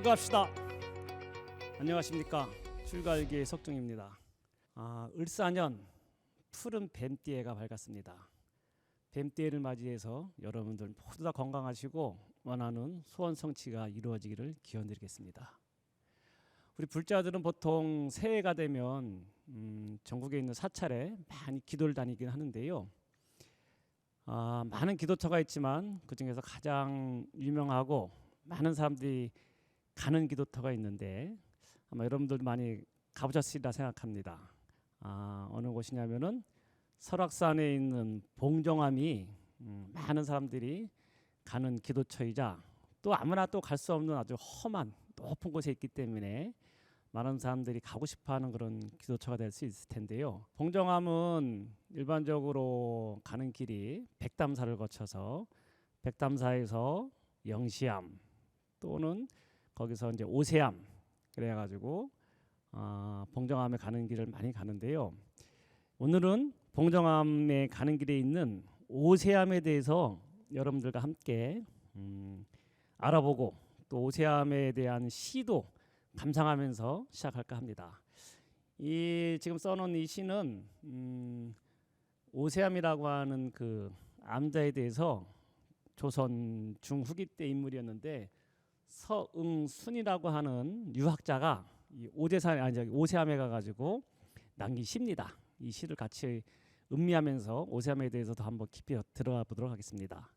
출가합시다. 안녕하십니까. 출가일기의 석중입니다. 을사년 푸른 뱀띠해가 밝았습니다. 뱀띠해를 맞이해서 여러분들 모두 다 건강하시고 원하는 소원 성취가 이루어지기를 기원드리겠습니다. 우리 불자들은 보통 새해가 되면 전국에 있는 사찰에 많이 기도를 다니긴 하는데요. 많은 기도터가 있지만 그 중에서 가장 유명하고 많은 사람들이 가는 기도터가 있는데 아마 여러분들도 많이 가보셨으리라 생각합니다. 어느 곳이냐면은 설악산에 있는 봉정암이 많은 사람들이 가는 기도처이자 또 아무나 또 갈 수 없는 아주 험한 높은 곳에 있기 때문에 많은 사람들이 가고 싶어하는 그런 기도처가 될 수 있을 텐데요. 봉정암은 일반적으로 가는 길이 백담사를 거쳐서 백담사에서 영시암 또는 거기서 이제 오세암 그래가지고 봉정암에 가는 길을 많이 가는데요. 오늘은 봉정암에 가는 길에 있는 오세암에 대해서 여러분들과 함께 알아보고 또 오세암에 대한 시도 감상하면서 시작할까 합니다. 이 지금 써놓은 이 시는 오세암이라고 하는 그 암자에 대해서 조선 중후기 때 인물이었는데 서응순이라고 하는 유학자가 이 오세암에 가가지고 남긴 시입니다. 이 시를 같이 음미하면서 오세암에 대해서도 한번 깊이 들어가 보도록 하겠습니다.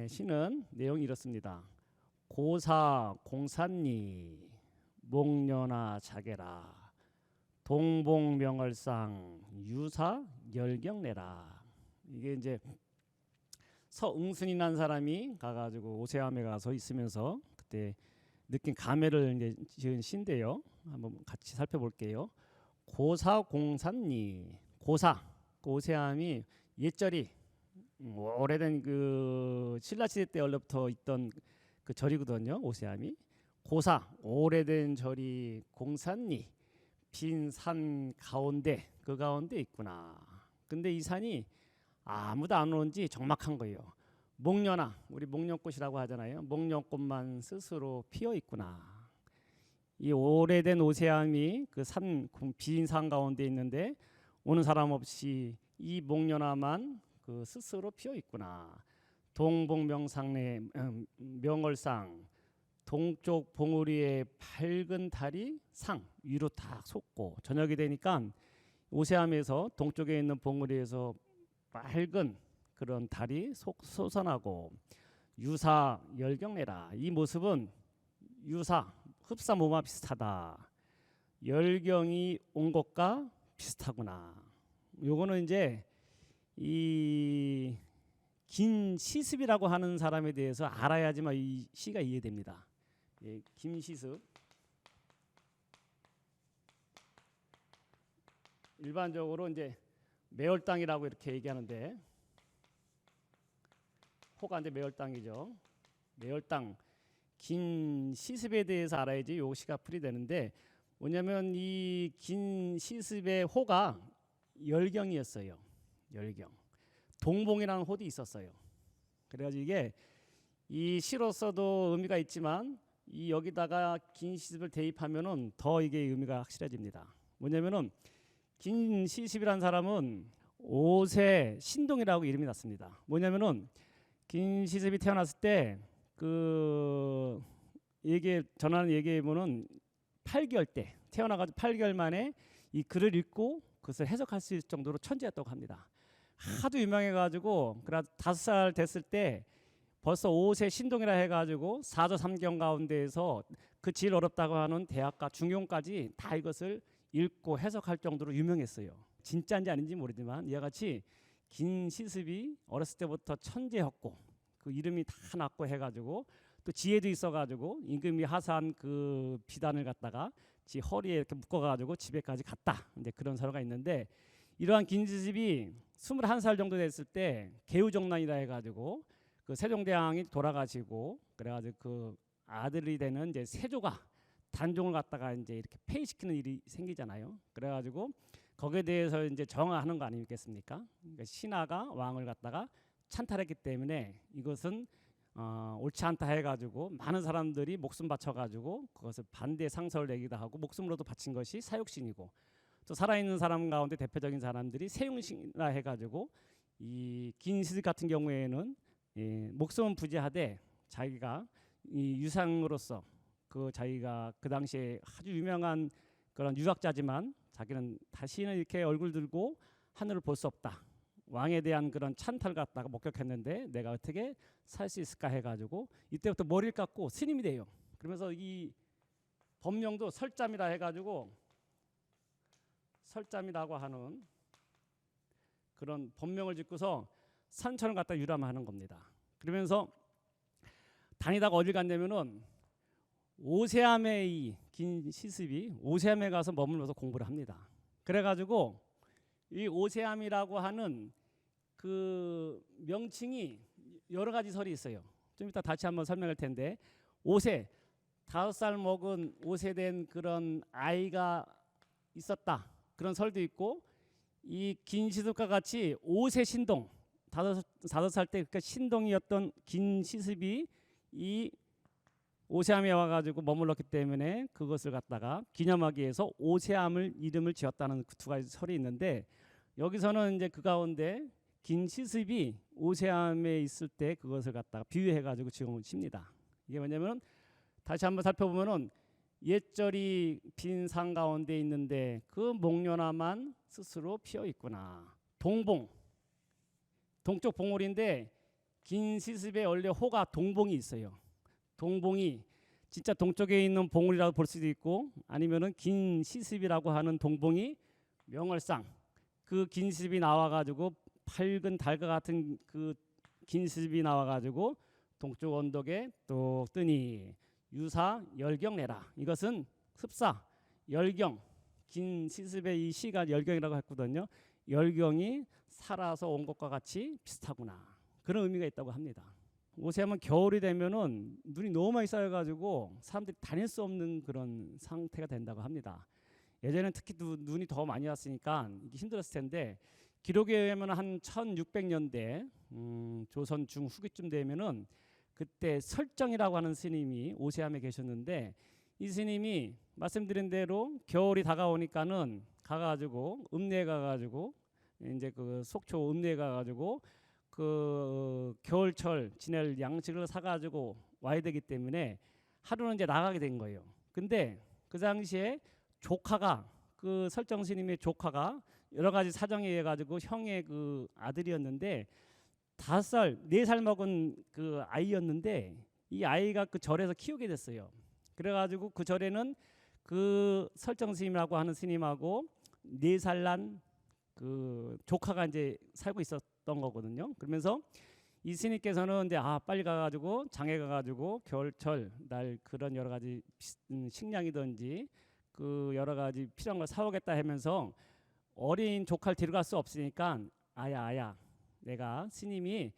시는 내용이 이렇습니다. 고사 공산리 목련아 자개라 동봉명월상 유사 열경내라. 이게 이제 서응순이라는 사람이 가가지고 오세암에 가서 있으면서 그때 느낀 감회를 이제 지은 시인데요. 한번 같이 살펴볼게요. 고사 공산리 고사 오세암이 옛절이 오래된 그 신라시대 때 원래부터 있던 그 절이거든요. 오세암이 고사 오래된 절이 공산리 빈 산 가운데 그 가운데 있구나. 근데 이 산이 아무도 안 오는지 적막한 거예요. 목련아 우리 목련꽃이라고 하잖아요. 목련꽃만 스스로 피어 있구나. 이 오래된 오세암이 그 산 빈 산 가운데 있는데 오는 사람 없이 이 목련아만 그 스스로 피어 있구나. 동봉명상내 명월상 동쪽 봉우리에 밝은 달이 상 위로 딱 솟고 저녁이 되니까 오세암에서 동쪽에 있는 봉우리에서 밝은 그런 달이 솟아나고 유사 열경내라. 이 모습은 유사 흡사 모마 비슷하다. 열경이 온 것과 비슷하구나. 요거는 이제 이 김시습이라고 하는 사람에 대해서 알아야지만 이 시가 이해됩니다. 김시습 일반적으로 이제 매월당이라고 이렇게 얘기하는데 호가 이제 매월당이죠. 매월당 김시습에 대해서 알아야지 요 시가 풀이되는데 뭐냐면 이 김시습의 호가 열경이었어요. 열경 동봉이라는 호도 있었어요. 그래가지고 이게 이 시로서도 의미가 있지만 이 여기다가 김시습을 대입하면은 더 이게 의미가 확실해집니다. 뭐냐면은 김시습이라는 사람은 오세 신동이라고 이름이 났습니다. 뭐냐면은 김시습이 태어났을 때 그 전하는 얘기에 보면은 8개월 때 태어나가지고 8개월 만에 이 글을 읽고 그것을 해석할 수 있을 정도로 천재였다고 합니다. 하도 유명해가지고 그래 5살 됐을 때 벌써 5세 신동이라 해가지고 사조 3경 가운데에서 그 제일 어렵다고 하는 대학과 중용까지 다 이것을 읽고 해석할 정도로 유명했어요. 진짜인지 아닌지 모르지만 이와 같이 김시습이 어렸을 때부터 천재였고 그 이름이 다 났고 해가지고 또 지혜도 있어가지고 임금이 하사한 그 비단을 갖다가 지 허리에 이렇게 묶어가지고 집에까지 갔다. 이제 그런 설화가 있는데 이러한 김시습이 21살 정도 됐을 때 개우정난이라 해가지고 그 세종대왕이 돌아가시고 그래가지고 그 아들이 되는 이제 세조가 단종을 갖다가 이제 이렇게 폐위시키는 일이 생기잖아요. 그래가지고 거기에 대해서 이제 정화하는 거 아니겠습니까? 그러니까 신하가 왕을 갖다가 찬탈했기 때문에 이것은 옳지 않다 해가지고 많은 사람들이 목숨 바쳐가지고 그것을 반대 상설을 내기도 하고 목숨으로도 바친 것이 사육신이고, 또 살아있는 사람 가운데 대표적인 사람들이 세용신이라 해가지고 이 긴시습 같은 경우에는 목숨은 부지하되 자기가 이 유상으로서 그 자기가 그 당시에 아주 유명한 그런 유학자지만 자기는 다시는 이렇게 얼굴 들고 하늘을 볼 수 없다. 왕에 대한 그런 찬탈 갖다가 목격했는데 내가 어떻게 살 수 있을까 해가지고 이때부터 머리를 깎고 스님이 돼요. 그러면서 이 법명도 설잠이라 해가지고 설잠이라고 하는 그런 법명을 짓고서 산천을 갖다 유람하는 겁니다. 그러면서 다니다가 어딜 갔냐면은 오세암의 이 긴 시습이 오세암에 가서 머물면서 공부를 합니다. 그래가지고 이 오세암이라고 하는 그 명칭이 여러 가지 설이 있어요. 좀 이따 다시 한번 설명할 텐데, 5세 5살 먹은 5세 된 그런 아이가 있었다, 그런 설도 있고, 이 긴시습과 같이 5세 신동 5살 때 그러니까 신동이었던 긴시습이 이 오세암에 와가지고 머물렀기 때문에 그것을 갖다가 기념하기 위해서 오세암을 이름을 지었다는 그 두 가지 설이 있는데, 여기서는 이제 그 가운데 긴시습이 오세암에 있을 때 그것을 갖다가 비유해가지고 지금을 칩니다. 이게 뭐냐면 다시 한번 살펴보면은 옛절이 빈 산 가운데 있는데 그 목련화만 스스로 피어 있구나. 동봉, 동쪽 봉우리인데 긴시습의 원래 호가 동봉이 있어요. 동봉이 진짜 동쪽에 있는 봉우리라고 볼 수도 있고, 아니면은 긴시습이라고 하는 동봉이 명월상, 그 긴시습이 나와가지고 밝은 달과 같은 그 긴시습이 나와가지고 동쪽 언덕에 또 뜨니 유사 열경 내라. 이것은 습사 열경, 긴시습의 이 시가 열경이라고 했거든요. 열경이 살아서 온 것과 같이 비슷하구나, 그런 의미가 있다고 합니다. 오세암은 겨울이 되면은 눈이 너무 많이 쌓여가지고 사람들이 다닐 수 없는 그런 상태가 된다고 합니다. 예전에는 특히 눈이 더 많이 왔으니까 이게 힘들었을 텐데, 기록에 의하면 한 1600년대 조선 중후기쯤 되면은 그때 설정이라고 하는 스님이 오세암에 계셨는데, 이 스님이 말씀드린 대로 겨울이 다가오니까는 가가지고 읍내에 가가지고 이제 그 속초 읍내에 가가지고 그 겨울철 지낼 양식을 사가지고 와야 되기 때문에 하루는 이제 나가게 된 거예요. 근데 그 당시에 조카가, 그 설정 스님의 조카가 여러 가지 사정에 의해 가지고 형의 그 아들이었는데 5살, 4살 먹은 그 아이였는데 이 아이가 그 절에서 키우게 됐어요. 그래가지고 그 절에는 그 설정 스님이라고 하는 스님하고 4살 난 그 조카가 이제 살고 있었던 거거든요. 그러면서 이 스님께서는 이제 빨리 가가지고 장에 가가지고 겨울철 날 그런 여러 가지 식량이든지 그 여러 가지 필요한 걸 사오겠다 하면서 어린 조카를 데려갈 수 없으니까 아야 내가 스님이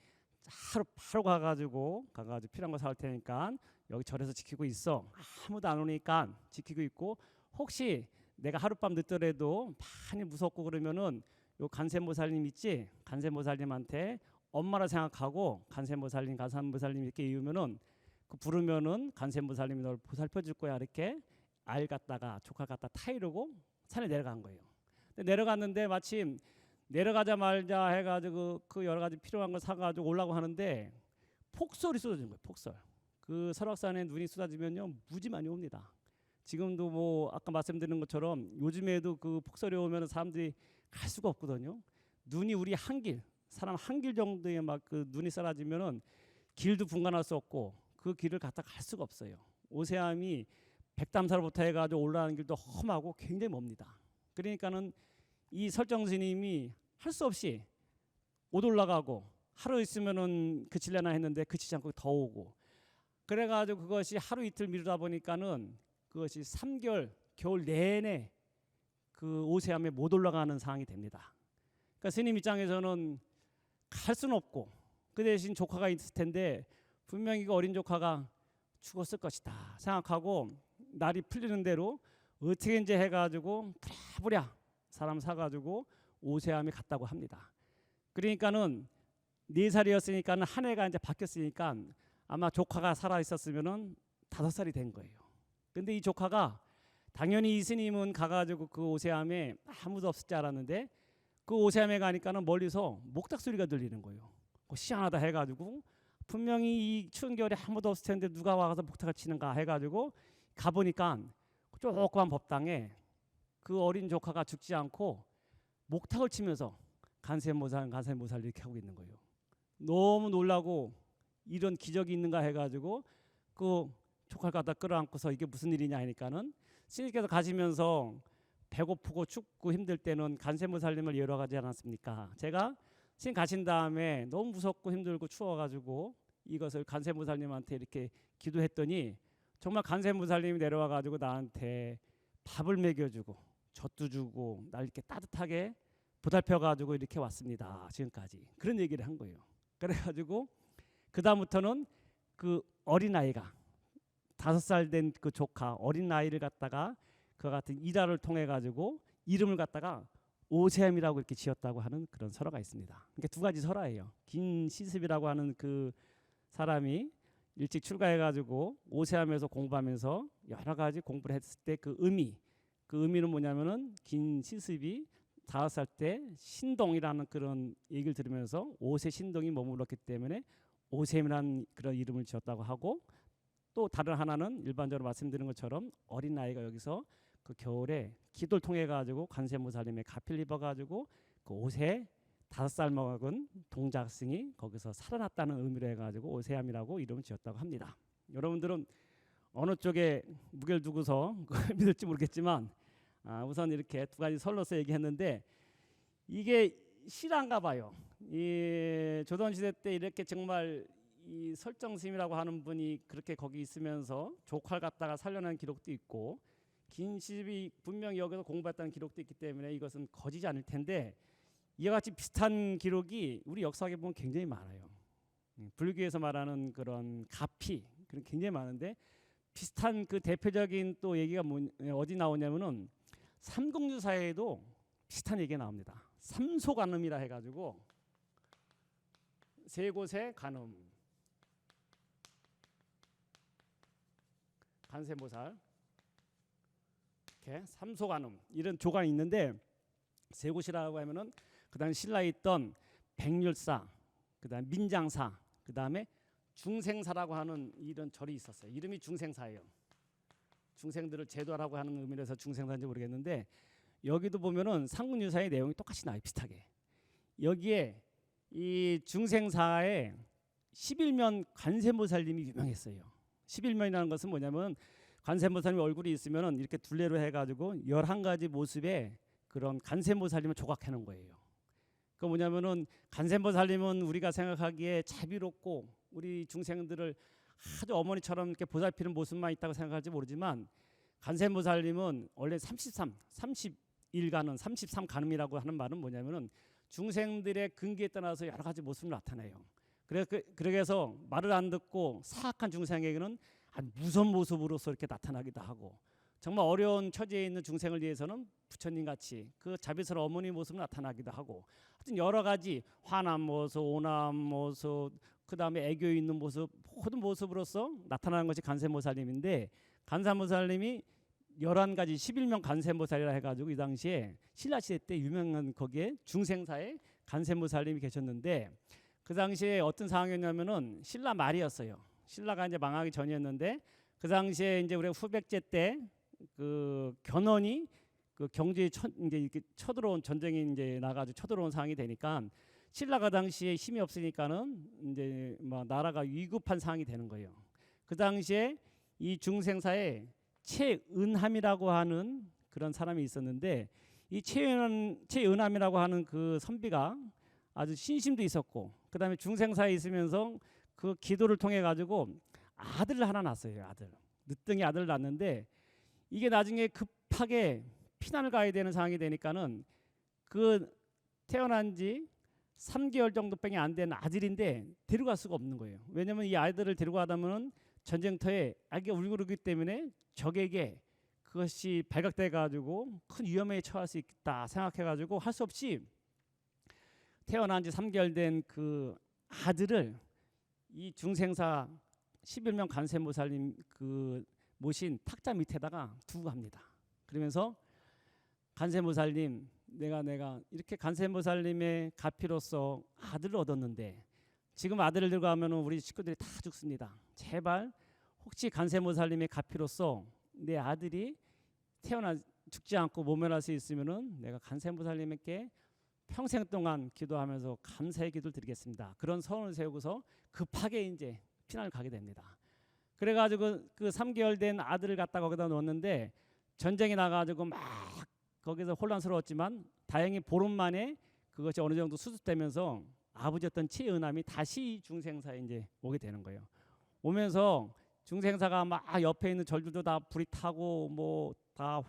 하루 바로 가가지고 필요한 거 사올 테니까 여기 절에서 지키고 있어. 아무도 안 오니까 지키고 있고, 혹시 내가 하룻밤 늦더라도 많이 무섭고 그러면은 요 간세모살님 있지? 간세모살님한테 엄마라 생각하고 간세모살님 이렇게 이으면은 그 부르면은 간세모살님이 널 보살펴 줄 거야. 이렇게 알 갖다가 조카 갖다 타이르고 산에 내려간 거예요. 근데 내려갔는데 마침 내려가자마자 해가지고 그 여러 가지 필요한 걸 사가지고 오려고 하는데 폭설이 쏟아진 거예요. 폭설. 그 설악산에 눈이 쏟아지면요 무지 많이 옵니다. 지금도 뭐 아까 말씀드린 것처럼 요즘에도 그 폭설이 오면 사람들이 갈 수가 없거든요. 눈이 우리 사람 한 길 정도에 막 그 눈이 쏟아지면은 길도 분간할 수 없고 그 길을 갖다 갈 수가 없어요. 오세암이 백담사로부터 해가지고 올라가는 길도 험하고 굉장히 멉니다. 그러니까는 이 설정 스님이 할 수 없이 못 올라가고 하루 있으면은 그칠려나 했는데 그치지 않고 더 오고, 그래가지고 그것이 하루 이틀 미루다 보니까는 그것이 3개월 겨울 내내 그 오세암에 못 올라가는 상황이 됩니다. 그러니까 스님 입장에서는 갈 수는 없고 그 대신 조카가 있을 텐데 분명히 그 어린 조카가 죽었을 것이다 생각하고 날이 풀리는 대로 어떻게 이제 해가지고 부랴부랴 사람 사가지고 오세암에 갔다고 합니다. 그러니까는 4살이었으니까는 한 해가 이제 바뀌었으니까 아마 조카가 살아 있었으면은 5살이 된 거예요. 근데 이 조카가 당연히 이 스님은 가가지고 그 오세암에 아무도 없을 줄 알았는데 그 오세암에 가니까는 멀리서 목탁 소리가 들리는 거예요. 희한하다 해가지고 분명히 이 추운 겨울에 아무도 없을 텐데 누가 와서 목탁을 치는가 해가지고 가보니까 조그만 법당에 그 어린 조카가 죽지 않고 목탁을 치면서 간세모살 이렇게 하고 있는 거예요. 너무 놀라고 이런 기적이 있는가 해가지고 그 조카를 갖다 끌어안고서 이게 무슨 일이냐 하니까는 스님께서 가시면서 배고프고 춥고 힘들 때는 간세모살님을 예로가지 않았습니까? 제가 스님 가신 다음에 너무 무섭고 힘들고 추워가지고 이것을 간세모살님한테 이렇게 기도했더니 정말 간세모살님이 내려와가지고 나한테 밥을 먹여주고 젖도 주고 날 이렇게 따뜻하게 보살펴가지고 이렇게 왔습니다. 지금까지 그런 얘기를 한 거예요. 그래가지고 그 다음부터는 그 어린아이가 5살 된 그 조카 어린아이를 갖다가 그 같은 일화를 통해 가지고 이름을 갖다가 오셈이라고 이렇게 지었다고 하는 그런 설화가 있습니다. 그러니까 2가지 설화예요. 긴시습이라고 하는 그 사람이 일찍 출가해가지고 오세암에서 공부하면서 여러 가지 공부를 했을 때 그 의미는 뭐냐면은 긴시습이 5살 때 신동이라는 그런 얘기를 들으면서 오세 신동이 머물렀기 때문에 오셈이라는 그런 이름을 지었다고 하고, 또 다른 하나는 일반적으로 말씀드린 것처럼 어린 아이가 여기서 그 겨울에 기도를 통해 가지고 관세음보살님의 가피를 입어 가지고 그 오세 5살 먹은 동작승이 거기서 살아났다는 의미로 해가지고 오세암이라고 이름을 지었다고 합니다. 여러분들은 어느 쪽에 무게를 두고서 믿을지 모르겠지만 우선 이렇게 2가지 설로서 얘기했는데 이게 실화인가 봐요. 이 조선시대 때 이렇게 정말 이 설정스님이라고 하는 분이 그렇게 거기 있으면서 조카를 갖다가 살려낸 기록도 있고 긴시습이 분명히 여기서 공부했다는 기록도 있기 때문에 이것은 거짓이 아닐 텐데, 이와 같이 비슷한 기록이 우리 역사에 보면 굉장히 많아요. 불교에서 말하는 그런 가피 그런 굉장히 많은데, 비슷한 그 대표적인 또 얘기가 어디 나오냐면은 삼국유사에도 비슷한 얘기가 나옵니다. 삼소간음이라 해가지고 세 곳의 간음, 간세모살 이렇게 삼소간음 이런 조간이 있는데, 세 곳이라고 하면은 그 당시 신라에 있던 백률사, 그 다음 민장사, 그 다음에 중생사라고 하는 이런 절이 있었어요. 이름이 중생사예요. 중생들을 제도하라고 하는 의미에서 중생사인지 모르겠는데, 여기도 보면은 삼국유사의 내용이 똑같이 나와요. 비슷하게. 여기에 이 중생사에 11면 관세음보살님이 유명했어요. 11면이라는 것은 뭐냐면 관세음보살님 얼굴이 있으면은 이렇게 둘레로 해가지고 11가지 모습의 그런 관세음보살님을 조각해 놓은 거예요. 그 뭐냐면은 관세음보살님은 우리가 생각하기에 자비롭고 우리 중생들을 아주 어머니처럼 이렇게 보살피는 모습만 있다고 생각할지 모르지만, 관세음보살님은 원래 31가는 33가늠이라고 하는 말은 뭐냐면은 중생들의 근기에 따라서 여러 가지 모습을 나타내요. 그래서 말을 안 듣고 사악한 중생에게는 아주 무서운 모습으로서 이렇게 나타나기도 하고, 정말 어려운 처지에 있는 중생을 위해서는 부처님 같이 그 자비스러운 어머니 모습으로 나타나기도 하고, 하여튼 여러 가지 화난 모습, 온화한 모습, 그 다음에 애교 있는 모습, 모든 모습으로서 나타나는 것이 관세음보살님인데, 관세음보살님이 11가지 11명 관세음보살이라 해가지고 이 당시에 신라시대 때 유명한 거기에 중생사에 관세음보살님이 계셨는데, 그 당시에 어떤 상황이었냐면은 신라 말이었어요. 신라가 이제 망하기 전이었는데, 그 당시에 이제 우리 후백제 때 그 견훤이 그 경주에 이제 이렇게 쳐들어온 전쟁이 이제 나가지고 쳐들어온 상황이 되니까 신라가 당시에 힘이 없으니까는 이제 뭐 나라가 위급한 상황이 되는 거예요. 그 당시에 이 중생사에 최은함이라고 하는 그런 사람이 있었는데, 이 최은함이라고 하는 그 선비가 아주 신심도 있었고, 그 다음에 중생사에 있으면서 그 기도를 통해 가지고 아들을 하나 낳았어요. 늦둥이 아들을 낳았는데, 이게 나중에 급하게 피난을 가야 되는 상황이 되니까는 그 태어난 지 3개월 정도밖에 안 된 아들인데 데려갈 수가 없는 거예요. 왜냐하면 이 아이들을 데려가다면 전쟁터에 아기가 울고 그러기 때문에 적에게 그것이 발각돼 가지고 큰 위험에 처할 수 있다 생각해 가지고 할 수 없이 태어난 지 3개월 된 그 아들을 이 중생사 11명 관세음보살님 그 모신 탁자 밑에다가 두고 갑니다. 그러면서 관세음보살님, 내가 이렇게 관세음보살님의 가피로서 아들을 얻었는데 지금 아들을 들고 가면 우리 식구들이 다 죽습니다. 제발 혹시 관세음보살님의 가피로서 내 아들이 태어나 죽지 않고 모면할 수 있으면은 내가 관세음보살님께 평생 동안 기도하면서 감사의 기도를 드리겠습니다. 그런 서원을 세우고서 급하게 이제 피난을 가게 됩니다. 그래가지고 그 3개월 된 아들을 갖다 거기다 놓았는데 전쟁이 나가지고 막 거기서 혼란스러웠지만 다행히 보름 만에 그것이 어느 정도 수습되면서 아버지였던 치은함이 다시 중생사에 이제 오게 되는 거예요. 오면서 중생사가 막 옆에 있는 절들도 다 불이 타고 뭐 다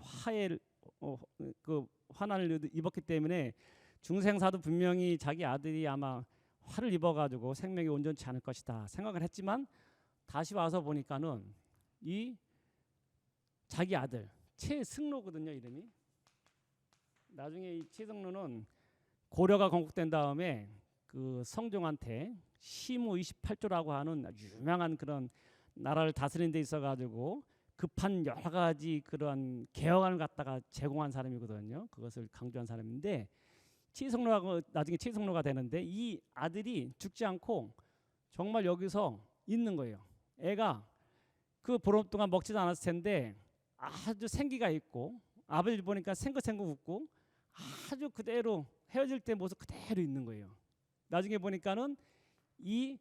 그 환난을 입었기 때문에 중생사도 분명히 자기 아들이 아마 화를 입어가지고 생명이 온전치 않을 것이다 생각을 했지만 다시 와서 보니까는 이 자기 아들 최승로거든요, 이름이. 나중에 이 최승로는 고려가 건국된 다음에 그 성종한테 시무 28조라고 하는 유명한 그런 나라를 다스리는 데 있어가지고 급한 여러 가지 그런 개혁안을 갖다가 제공한 사람이거든요. 그것을 강조한 사람인데 치성로가 나중에 치성로가 되는데 이 아들이 죽지 않고 정말 여기서 있는 거예요. 애가 그 보름 동안 먹지도 않았을 텐데 아주 생기가 있고 아버지 보니까 생긋생긋 웃고 아주 그대로 헤어질 때 모습 그대로 있는 거예요. 나중에 보니까는 이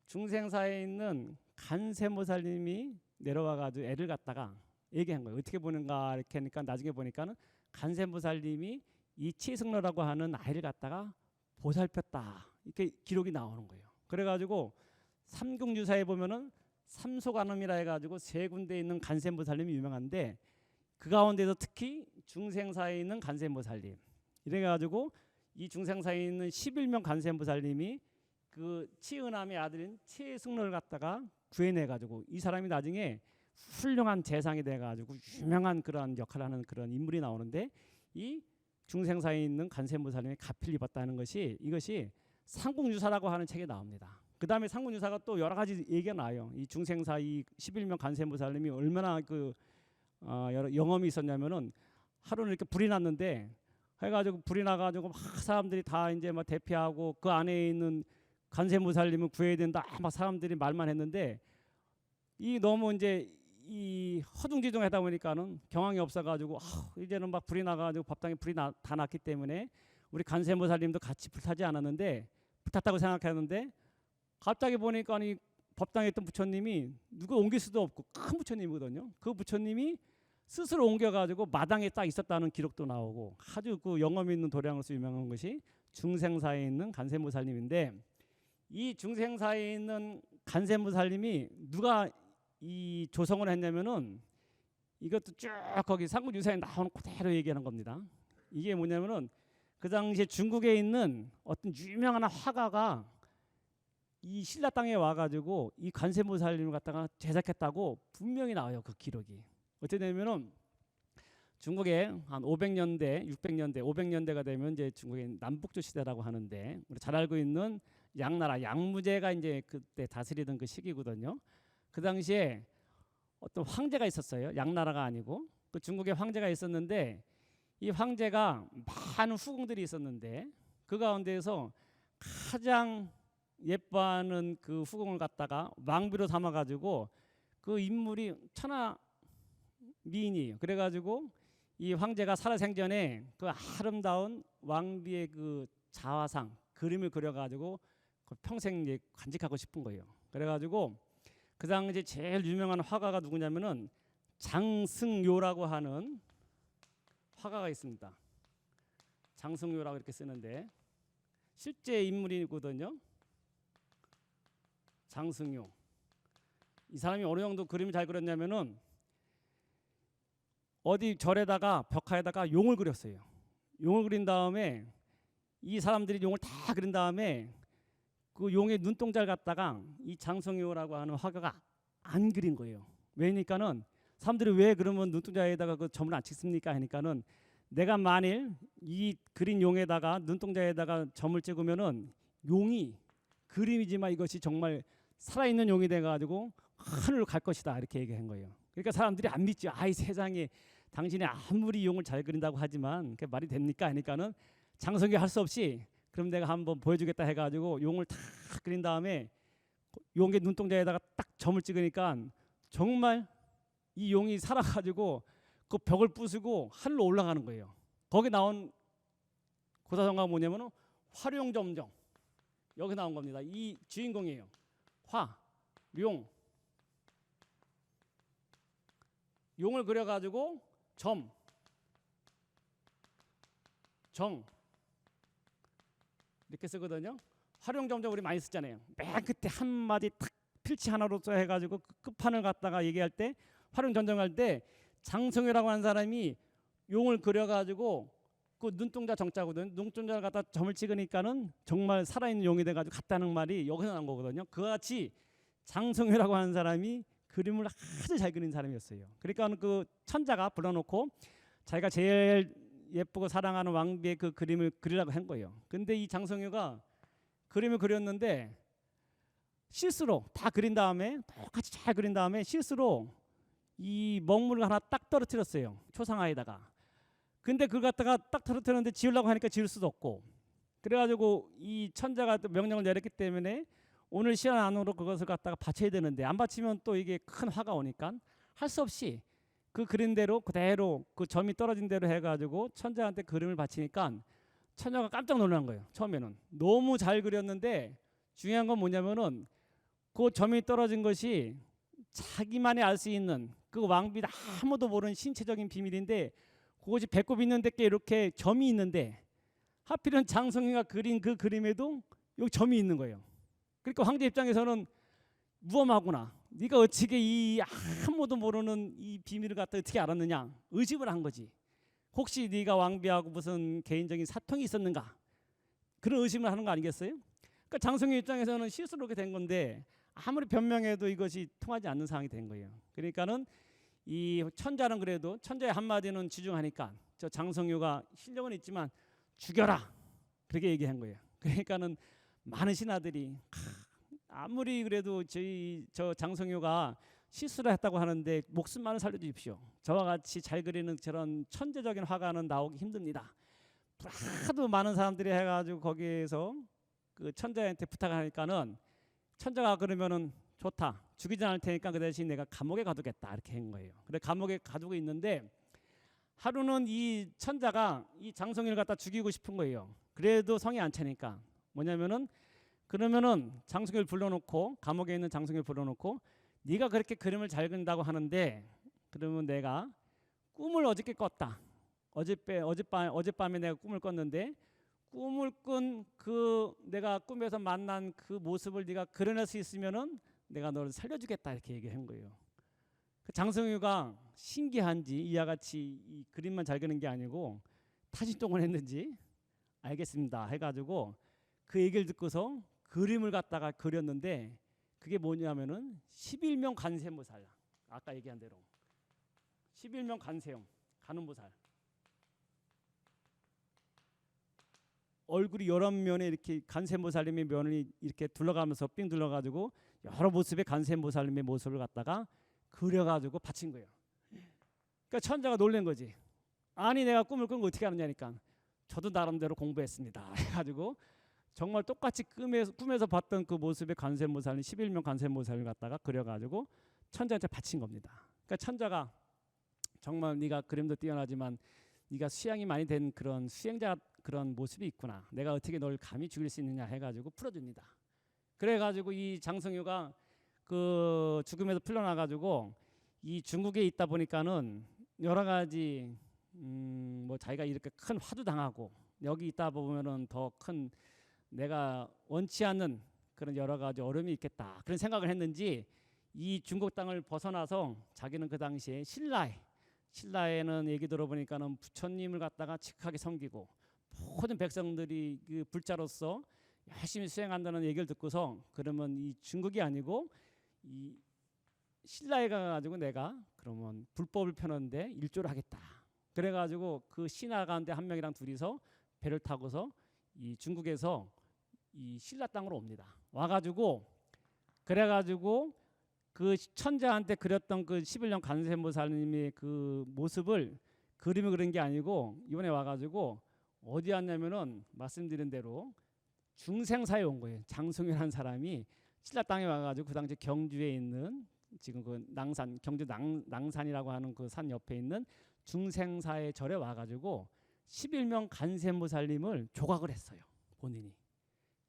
중생사에 있는 관세음보살님이 내려와가지고 애를 갖다가 얘기한 거예요. 어떻게 보는가 이렇게 하니까 나중에 보니까는 관세음보살님이 이 치승로라고 하는 아이를 갖다가 보살폈다 이렇게 기록이 나오는 거예요. 그래가지고 삼국유사에 보면은 삼소관음이라 해가지고 세 군데 있는 관세음보살님이 유명한데 그 가운데서 특히 중생사에 있는 관세음보살님 이래가지고 이 중생사에 있는 11명 관세음보살님이 그 치은함의 아들인 치승로를 갖다가 구해내가지고 이 사람이 나중에 훌륭한 재상이 돼가지고 유명한 그런 역할을 하는 그런 인물이 나오는데 이 중생사에 있는 관세음보살님이 가피를 입었다는 것이 이것이 삼국유사라고 하는 책에 나옵니다. 그 다음에 삼국유사가 또 여러 가지 얘기가 나요. 이 중생사 이 11명 관세음보살님이 얼마나 그 여러 영험이 있었냐면은 하루는 이렇게 불이 났는데 해가지고 불이 나가지고 막 사람들이 다 이제 막 대피하고 그 안에 있는 관세음보살님을 구해야 된다 막 사람들이 말만 했는데 이 너무 이제 이 허둥지둥하다 보니까는 경황이 없어가지고 이제는 막 불이 나가지고 법당에 불이 다 났기 때문에 우리 관세음보살님도 같이 불타지 않았는데 불탔다고 생각했는데 갑자기 보니까 이 법당에 있던 부처님이 누구 옮길 수도 없고 큰 부처님이거든요. 그 부처님이 스스로 옮겨가지고 마당에 딱 있었다는 기록도 나오고 아주 그 영험 있는 도량으로서 유명한 것이 중생사에 있는 관세음보살님인데 이 중생사에 있는 관세음보살님이 누가 이 조성을 했냐면은 이것도 쭉 거기 삼국유사에 나오는 그대로 얘기하는 겁니다. 이게 뭐냐면은 그 당시에 중국에 있는 어떤 유명한 화가가 이 신라 땅에 와가지고 이 관세음보살님을 갖다가 제작했다고 분명히 나와요. 그 기록이. 어떻게 되면은 중국에 한 500년대, 600년대, 500년대가 되면 이제 중국의 남북조 시대라고 하는데 우리 잘 알고 있는 양나라 양무제가 이제 그때 다스리던 그 시기거든요. 그 당시에 어떤 황제가 있었어요. 양나라가 아니고 그 중국에 황제가 있었는데 이 황제가 많은 후궁들이 있었는데 그 가운데에서 가장 예뻐하는 그 후궁을 갖다가 왕비로 삼아가지고 그 인물이 천하 미인이에요. 그래가지고 이 황제가 살아생전에 그 아름다운 왕비의 그 자화상 그림을 그려가지고 그 평생 이제 간직하고 싶은 거예요. 그래가지고 그 당시 제일 유명한 화가가 누구냐면은 장승요라고 하는 화가가 있습니다. 장승요라고 이렇게 쓰는데 실제 인물이거든요. 장승요. 이 사람이 어느 정도 그림을 잘 그렸냐면은 어디 절에다가 벽화에다가 용을 그렸어요. 용을 그린 다음에 이 사람들이 용을 다 그린 다음에 그 용의 눈동자를 갖다가 이 장성효라고 하는 화가가 안 그린 거예요. 왜냐니까는 사람들이 왜 그러면 눈동자에다가 그 점을 안 찍습니까? 하니까는 내가 만일 이 그린 용에다가 눈동자에다가 점을 찍으면은 용이 그림이지만 이것이 정말 살아있는 용이 돼가지고 하늘로 갈 것이다 이렇게 얘기한 거예요. 그러니까 사람들이 안 믿죠. 아이 세상에 당신이 아무리 용을 잘 그린다고 하지만 그게 말이 됩니까? 하니까는 장성규 할 수 없이 그럼 내가 한번 보여주겠다 해가지고 용을 다 그린 다음에 용의 눈동자에다가 딱 점을 찍으니까 정말 이 용이 살아가지고 그 벽을 부수고 하늘로 올라가는 거예요. 거기 나온 고사성어가 뭐냐면은 화룡점정. 여기 나온 겁니다. 이 주인공이에요. 화, 룡. 용을 그려가지고 점, 정 이렇게 쓰거든요. 화룡점정 우리 많이 쓰잖아요. 맨 끝에 한 마디 탁 필치 하나로 써 해가지고 그 끝판을 갖다가 얘기할 때 화룡점정할 때 장성유라고 하는 사람이 용을 그려가지고 그 눈동자 정자거든. 눈동자를 갖다 점을 찍으니까는 정말 살아있는 용이 돼가지고 갔다는 말이 여기서 나온 거거든요. 그와 같이 장성유라고 하는 사람이 그림을 아주 잘 그린 사람이었어요. 그러니까 그 천자가 불러놓고 자기가 제일 예쁘고 사랑하는 왕비의 그 그림을 그리라고 한 거예요. 근데 이 장성유가 그림을 그렸는데 실수로 다 그린 다음에 똑같이 잘 그린 다음에 실수로 이 먹물을 하나 딱 떨어뜨렸어요. 초상화에다가. 근데 그걸 갖다가 딱 떨어뜨렸는데 지우려고 하니까 지울 수도 없고 그래가지고 이 천자가 또 명령을 내렸기 때문에 오늘 시간 안으로 그것을 갖다가 바쳐야 되는데 안 바치면 또 이게 큰 화가 오니까 할 수 없이 그 그린 대로 그대로 그 점이 떨어진 대로 해가지고 천자한테 그림을 바치니까 천자가 깜짝 놀란 거예요. 처음에는 너무 잘 그렸는데 중요한 건 뭐냐면은 그 점이 떨어진 것이 자기만이 알 수 있는 그 왕비 아무도 모르는 신체적인 비밀인데 그것이 배꼽 있는 데께 이렇게 점이 있는데 하필은 장성희가 그린 그 그림에도 여기 점이 있는 거예요. 그러니까 황제 입장에서는 무엄하구나. 네가 어떻게 이 아무도 모르는 이 비밀을 갖다 어떻게 알았느냐 의심을 한 거지. 혹시 네가 왕비하고 무슨 개인적인 사통이 있었는가 그런 의심을 하는 거 아니겠어요? 그러니까 장성희 입장에서는 실수로 그렇게 된 건데 아무리 변명해도 이것이 통하지 않는 상황이 된 거예요. 그러니까는 이 천자는 그래도 천자의 한마디는 지중하니까 저 장성유가 실력은 있지만 죽여라 그렇게 얘기한 거예요. 그러니까는 많은 신하들이 아무리 그래도 저 장성유가 실수를 했다고 하는데 목숨만을 살려주십시오. 저와 같이 잘 그리는 저런 천재적인 화가는 나오기 힘듭니다. 하도 많은 사람들이 해가지고 거기에서 그 천자한테 부탁하니까는 천자가 그러면은 좋다. 죽이지 않을 테니까 그 대신 내가 감옥에 가두겠다 이렇게 한 거예요. 그래 감옥에 가두고 있는데 하루는 이 천자가 이 장성유를 갖다 죽이고 싶은 거예요. 그래도 성이 안 차니까 뭐냐면은 그러면은 장성유를 불러놓고 감옥에 있는 장성유를 불러놓고 네가 그렇게 그림을 잘 그린다고 하는데 그러면 내가 꿈을 어저께 꿨다. 어젯밤에 내가 꿈을 꿨는데 꿈을 꾼 그 내가 꿈에서 만난 그 모습을 네가 그려낼 수 있으면은 내가 너를 살려주겠다 이렇게 얘기한 거예요. 그 장성유가 신기한지 이와 같이 이 그림만 잘 그리는 게 아니고 타진동을 했는지 알겠습니다 해가지고 그 얘기를 듣고서 그림을 갖다가 그렸는데 그게 뭐냐면은 11명 간세모살 아까 얘기한 대로 11명 간세형 간음보살 얼굴이 여러 면에 이렇게 간세모살님의 면이 이렇게 둘러가면서 삥 둘러가지고 여러 모습의 간세모살님의 모습을 갖다가 그려가지고 바친 거예요. 그러니까 천자가 놀란 거지. 아니 내가 꿈을 꾼 거 어떻게 아느냐니까 저도 나름대로 공부했습니다 해가지고 정말 똑같이 꿈에서 봤던 그 모습의 간세모살님 11명 간세모살을 갖다가 그려가지고 천자한테 바친 겁니다. 그러니까 천자가 정말 네가 그림도 뛰어나지만 네가 수양이 많이 된 그런 수행자 그런 모습이 있구나. 내가 어떻게 널 감히 죽일 수 있느냐 해가지고 풀어줍니다. 그래가지고 이 장성유가 그 죽음에서 풀려나가지고 이 중국에 있다 보니까는 여러 가지 뭐 자기가 이렇게 큰 화도 당하고 여기 있다 보면은 더 큰 내가 원치 않는 그런 여러 가지 어려움이 있겠다 그런 생각을 했는지 이 중국 땅을 벗어나서 자기는 그 당시에 신라에는 얘기 들어보니까는 부처님을 갖다가 직하게 섬기고 모든 백성들이 그 불자로서 열심히 수행한다는 얘기를 듣고서 그러면 이 중국이 아니고 이 신라에 가가지고 내가 그러면 불법을 펴는데 일조를 하겠다. 그래가지고 그 신하 가운데 한 명이랑 둘이서 배를 타고서 이 중국에서 이 신라 땅으로 옵니다. 와가지고 그래가지고 그 천자한테 그렸던 그 11년 관세음보살님의 그 모습을 그림을 그린 게 아니고 이번에 와가지고 어디 왔냐면은 말씀드린 대로 중생사에 온 거예요. 장승이라는 사람이 신라 땅에 와가지고 그 당시 경주에 있는 지금 그 낭산 경주 낭산이라고 하는 그 산 옆에 있는 중생사의 절에 와가지고 11명 간세음보살님을 조각을 했어요. 본인이.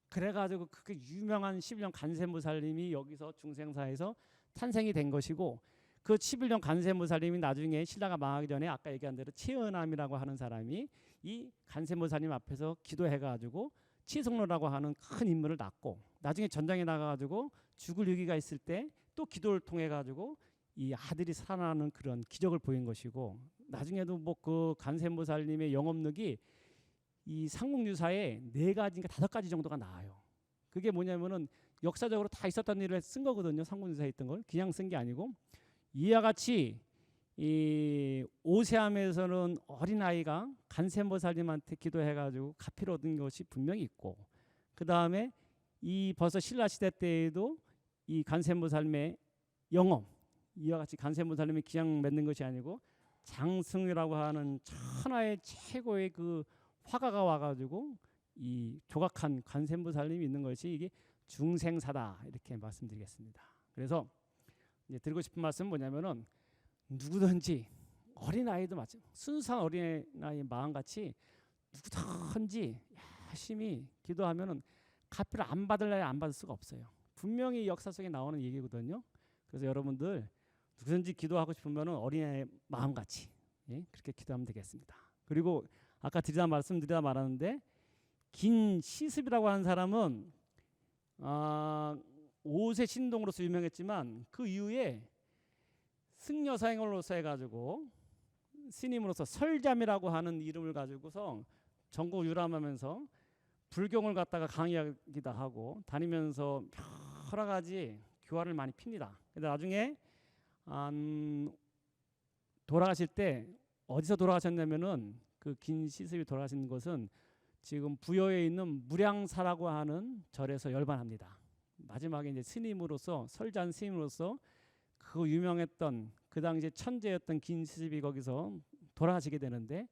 그래가지고 그 유명한 11년 간세음보살님이 여기서 중생사에서 탄생이 된 것이고 그 11년 간세음보살님이 나중에 신라가 망하기 전에 아까 얘기한 대로 최은암이라고 하는 사람이 이 간세음보살님 앞에서 기도해가지고 치성로라고 하는 큰 인물을 낳고 나중에 전장에 나가가지고 죽을 위기가 있을 때 또 기도를 통해 가지고 이 아들이 살아나는 그런 기적을 보인 것이고 나중에도 뭐 그 간세음보살님의 영업력이 이 삼국유사에 4가지인가 5가지 정도가 나와요. 그게 뭐냐면은 역사적으로 다 있었던 일을 쓴 거거든요. 삼국유사에 있던 걸 그냥 쓴 게 아니고 이와 같이 이 오세암에서는 어린아이가 간세음보살님한테 기도해가지고 가피를 얻은 것이 분명히 있고 그 다음에 이 벌써 신라시대 때에도 이 간세음보살님의 영업 이와 같이 간세음보살님이 기양 맺는 것이 아니고 장승이라고 하는 천하의 최고의 그 화가가 와가지고 이 조각한 간세음보살님이 있는 것이 이게 중생사다 이렇게 말씀드리겠습니다. 그래서 이제 드리고 싶은 말씀은 뭐냐면은 누구든지 어린아이도 마찬가지 순수한 어린아이의 마음같이 누구든지 열심히 기도하면은 가피를 안 받을래야 안 받을 수가 없어요. 분명히 역사 속에 나오는 얘기거든요. 그래서 여러분들 누구든지 기도하고 싶으면은 어린아이의 마음같이 그렇게 기도하면 되겠습니다. 그리고 아까 말씀드리다 말았는데 긴시습이라고 하는 사람은 5세 신동으로서 유명했지만 그 이후에 승려사행으로서 해가지고 스님으로서 설잠이라고 하는 이름을 가지고서 전국 유람하면서 불경을 갖다가 강의하기도 하고 다니면서 여러 가지 교화를 많이 핍니다. 근데 나중에 돌아가실 때 어디서 돌아가셨냐면은 그 긴시습이 돌아가신 것은 지금 부여에 있는 무량사라고 하는 절에서 열반합니다. 마지막에 이제 스님으로서 설잔 스님으로서 그 유명했던 그 당시에 천재였던 긴시습이 거기서 돌아가시게 되는데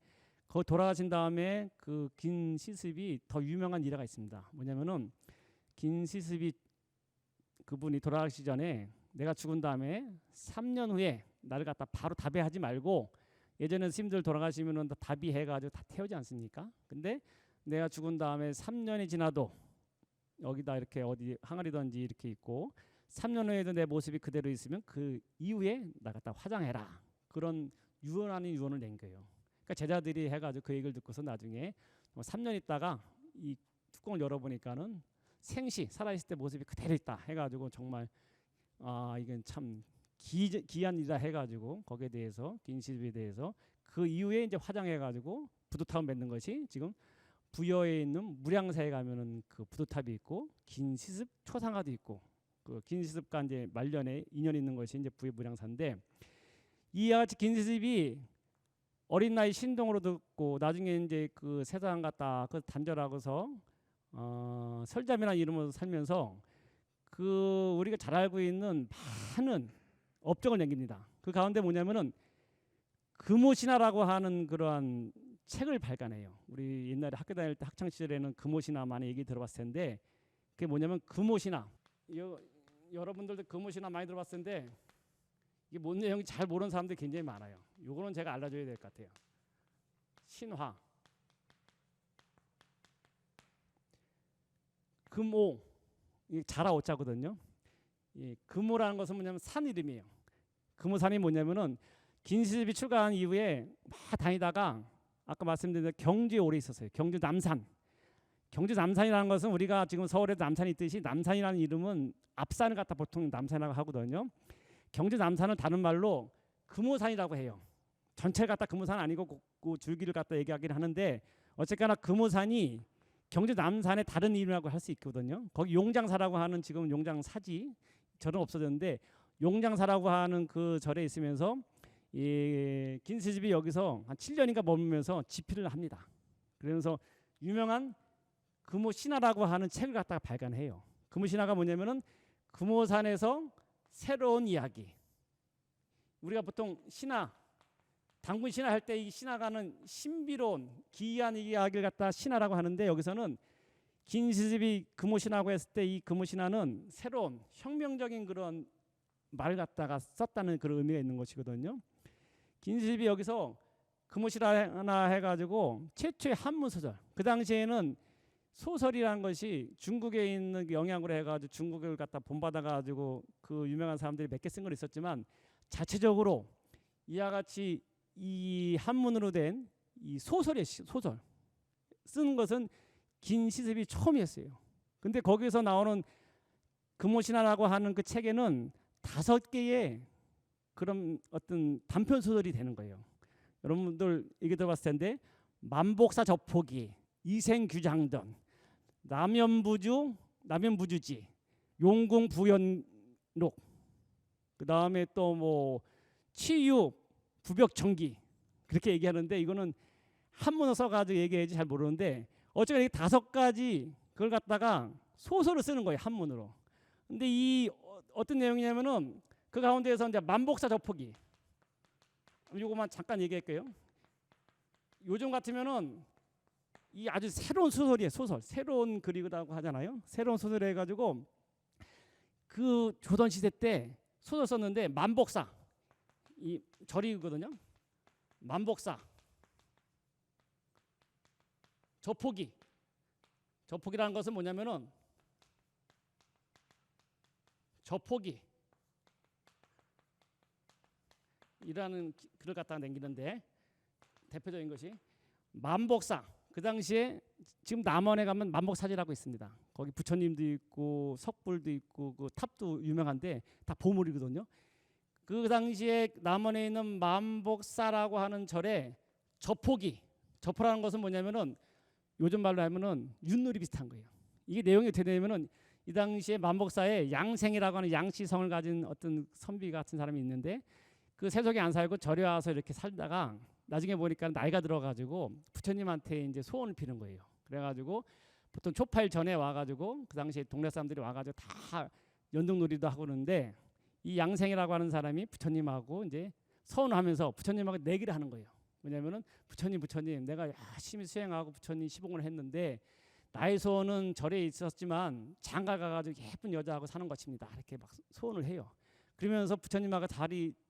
거기 돌아가신 다음에 그 긴시습이 더 유명한 일화가 있습니다. 뭐냐면은 긴시습이 그분이 돌아가시기 전에 내가 죽은 다음에 3년 후에 나를 갖다 바로 다배하지 말고 예전에 스님들 돌아가시면은 다 다비해가지고 다 태우지 않습니까? 근데 내가 죽은 다음에 3년이 지나도 여기다 이렇게 어디 항아리든지 이렇게 있고 3년 후에도 내 모습이 그대로 있으면 그 이후에 나 갖다 화장해라. 그런 유언 아닌 유언을 낸 거예요. 그러니까 제자들이 해가지고 그 얘기를 듣고서 나중에 3년 있다가 이 뚜껑을 열어보니까는 생시 살아있을 때 모습이 그대로 있다 해가지고 정말 이건 참 기한 일이다 해가지고 거기에 대해서 긴시습에 대해서 그 이후에 이제 화장해가지고 부두탑을 맺는 것이 지금 부여에 있는 무량사에 가면은 그 부두탑이 있고 긴시습 초상화도 있고 그 긴시습과 이제 말년에 인연이 있는 것이 이제 부여 무량사인데 이와 같이 긴시습이 어린 나이 신동으로 듣고 나중에 이제 그 세상 갔다 그 단절하고서 설잠이라는 이름으로 살면서 그 우리가 잘 알고 있는 많은 업적을 남깁니다. 그 가운데 뭐냐면은 금오신화라고 하는 그러한 책을 발간해요. 우리 옛날에 학교 다닐 때 학창 시절에는 금오신화 많이 얘기 들어봤을 텐데 그게 뭐냐면 금오신화. 여러분들도 금오신화 많이 들어봤을 텐데 이게 뭔 내용인지 잘 모르는 사람들이 굉장히 많아요. 요거는 제가 알려줘야 될 것 같아요. 신화. 금오. 이게 자라 오자거든요. 이 금오라는 것은 뭐냐면 산 이름이에요. 금오산이 뭐냐면은 긴시습이 출가한 이후에 막 다니다가 아까 말씀드린 대로 경주에 오래 있었어요. 경주 남산. 경주 남산이라는 것은 우리가 지금 서울에도 남산이 있듯이 남산이라는 이름은 앞산을 갖다 보통 남산이라고 하거든요. 경주 남산은 다른 말로 금오산이라고 해요. 전체를 갖다 금오산 아니고 그 줄기를 갖다 얘기하긴 하는데 어쨌거나 금오산이 경주 남산의 다른 이름이라고 할 수 있거든요. 거기 용장사라고 하는 지금 용장사지 절은 없어졌는데 용장사라고 하는 그 절에 있으면서 이 긴시습이 여기서 한 7년인가 머물면서 집필을 합니다. 그러면서 유명한 금오신화라고 하는 책을 갖다가 발간해요. 금오신화가 뭐냐면은 금오산에서 새로운 이야기. 우리가 보통 신화, 단군 신화 할 때 이 신화가는 신비로운 기이한 이야기를 갖다 신화라고 하는데, 여기서는 긴시스비 금오신화고 했을 때 이 금오신화는 새로운 혁명적인 그런 말을 갖다가 썼다는 그런 의미가 있는 것이거든요. 긴시스비 여기서 금오신화 해가지고 최초의 한문 소설. 그 당시에는 소설이라는 것이 중국에 있는 영향으로 해가지고 중국을 갖다 본받아가지고 그 유명한 사람들이 몇 개 쓴 건 있었지만, 자체적으로 이와 같이 이 한문으로 된 이 소설 쓰는 것은 긴시스비 처음이었어요. 근데 거기서 나오는 금오신화라고 하는 그 책에는 5개의 그런 어떤 단편 소설이 되는 거예요. 여러분들 얘기 들어봤을 텐데, 만복사 접포기, 이생규장전, 남연부주지, 용궁부연록, 그 다음에 또 뭐 치유 부벽청기, 그렇게 얘기하는데, 이거는 한문어 써가지고 얘기해야지 잘 모르는데, 어쨌든 5가지 그걸 갖다가 소설을 쓰는 거예요, 한문으로. 근데 이 어떤 내용이냐면은 그 가운데에서 이제 만복사 접포기, 요거만 잠깐 얘기할게요. 요즘 같으면은 이 아주 새로운 소설이에요. 소설, 새로운 글이라고 하잖아요. 새로운 소설 해가지고 그 조선 시대 때 소설 썼는데, 만복사, 이 절이거든요. 만복사 저포기라는 것은 뭐냐면은, 저포기 이라는 글을 갖다가 남기는데, 대표적인 것이 만복사. 그 당시에 지금 남원에 가면 만복사지라고 있습니다. 거기 부처님도 있고 석불도 있고 그 탑도 유명한데 다 보물이거든요. 그 당시에 남원에 있는 만복사라고 하는 절에 저포라는 것은 뭐냐면은, 요즘 말로 하면은 윷놀이 비슷한 거예요. 이게 내용이 어떻게 되냐면은, 이 당시에 만복사에 양생이라고 하는 양씨성을 가진 어떤 선비 같은 사람이 있는데, 그 세속에 안 살고 절에 와서 이렇게 살다가 나중에 보니까 나이가 들어가지고 부처님한테 이제 소원을 비는 거예요. 그래가지고 보통 초파일 전에 와가지고 그 당시에 동네 사람들이 와가지고 다 연등놀이도 하고 그러는데, 이 양생이라고 하는 사람이 부처님하고 이제 서운하면서 부처님하고 내기를 하는 거예요. 뭐냐면은, 부처님 내가 열심히 수행하고 부처님 시봉을 했는데 나의 소원은 절에 있었지만 장가 가가지고 예쁜 여자하고 사는 것입니다. 이렇게 막 소원을 해요. 그러면서 부처님하고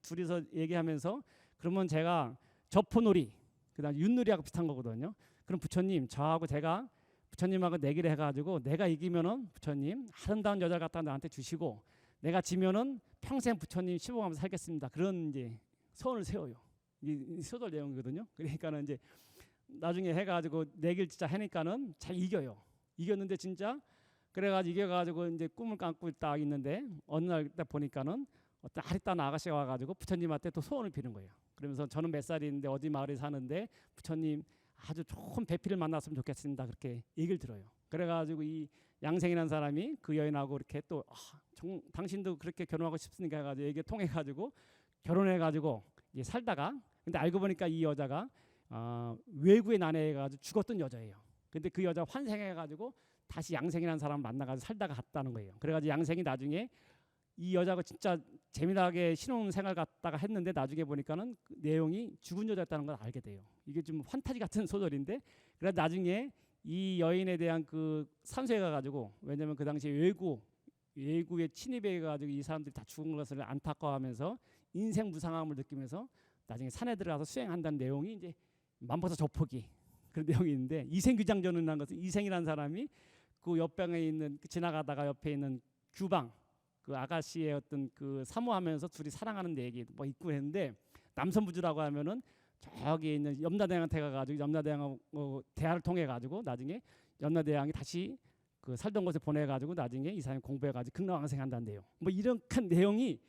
둘이서 얘기하면서, 그러면 제가 저포놀이, 그다음 윷놀이하고 비슷한 거거든요. 그럼 부처님, 저하고 제가 부처님하고 내기를 해가지고 내가 이기면은 부처님 아름다운 여자 갖다 나한테 주시고, 내가 지면은 평생 부처님 시봉하면서 살겠습니다. 그런 이제 소원을 세워요. 이 소설 내용이거든요. 그러니까는 이제 나중에 해가지고 내기를 진짜 하니까는 잘 이겨요. 이겼는데 진짜, 그래가지고 이겨가지고 이제 꿈을 감고 딱 있는데, 어느 날 딱 보니까는 어떤 아리따운 아가씨가 와가지고 부처님한테 또 소원을 비는 거예요. 그러면서 저는 몇 살인데 어디 마을에 사는데 부처님 아주 좋은 배필을 만났으면 좋겠습니다. 그렇게 얘기를 들어요. 그래가지고 이 양생이라는 사람이 그 여인하고 이렇게 또 당신도 그렇게 결혼하고 싶으니까 해가지고 얘기 통해가지고 결혼해가지고 이제 살다가, 근데 알고 보니까 이 여자가 외구에 난해해가지고 죽었던 여자예요. 근데 그 여자 환생해가지고 다시 양생이라는 사람 만나가지고 살다가 갔다는 거예요. 그래가지고 양생이 나중에 이 여자가 진짜 재미나게 신혼생활 갔다가 했는데, 나중에 보니까는 그 내용이 죽은 여자였다는 걸 알게 돼요. 이게 좀 판타지 같은 소설인데, 그래서 나중에 이 여인에 대한 그 산소에 가가지고, 왜냐면 그 당시에 외구에 침입해가지고 이 사람들이 다 죽은 것을 안타까워하면서 인생 무상함을 느끼면서 나중에 산에 들어가서 수행한다는 내용이 이제 만복사 저포기 그런 내용이 있는데, 이생규장전이라는 것은 이생이라는 사람이 그 옆방에 있는, 지나가다가 옆에 있는 규방 그 아가씨의 어떤 그 사모하면서 둘이 사랑하는 얘기 뭐 있고 했는데, 남선부주라고 하면은 저기 있는 염라대왕한테 가가지고 염라대왕하고 대화를 통해 가지고 나중에 염라대왕이 다시 그 살던 곳에 보내가지고 나중에 이 사람이 공부해가지고 극락왕생한다는 내용, 뭐 이런 큰 내용이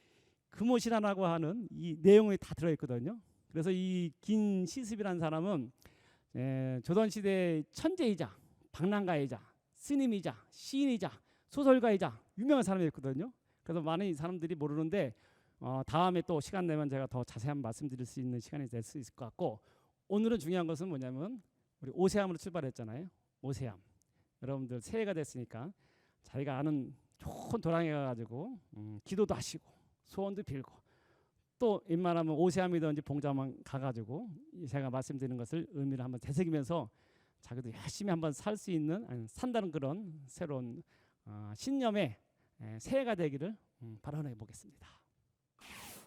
금오신화라고 하는 이 내용이 다 들어있거든요. 그래서 이 긴시습이라는 사람은 조선시대 천재이자 방랑가이자 스님이자 시인이자 소설가이자 유명한 사람이었거든요. 그래서 많은 사람들이 모르는데, 다음에 또 시간 내면 제가 더 자세한 말씀드릴 수 있는 시간이 될 수 있을 것 같고, 오늘은 중요한 것은 뭐냐면, 우리 오세암으로 출발했잖아요. 오세암. 여러분들 새해가 됐으니까 자기가 아는 좋은 도랑에 가지고 기도도 하시고 소원도 빌고 또 웬만하면 오세암이든지 봉자만 가가지고 제가 말씀드리는 것을 의미를 한번 되새기면서 자기도 열심히 한번 살 수 있는 산다는 그런 새로운 신념의 새해가 되기를 발언해 보겠습니다.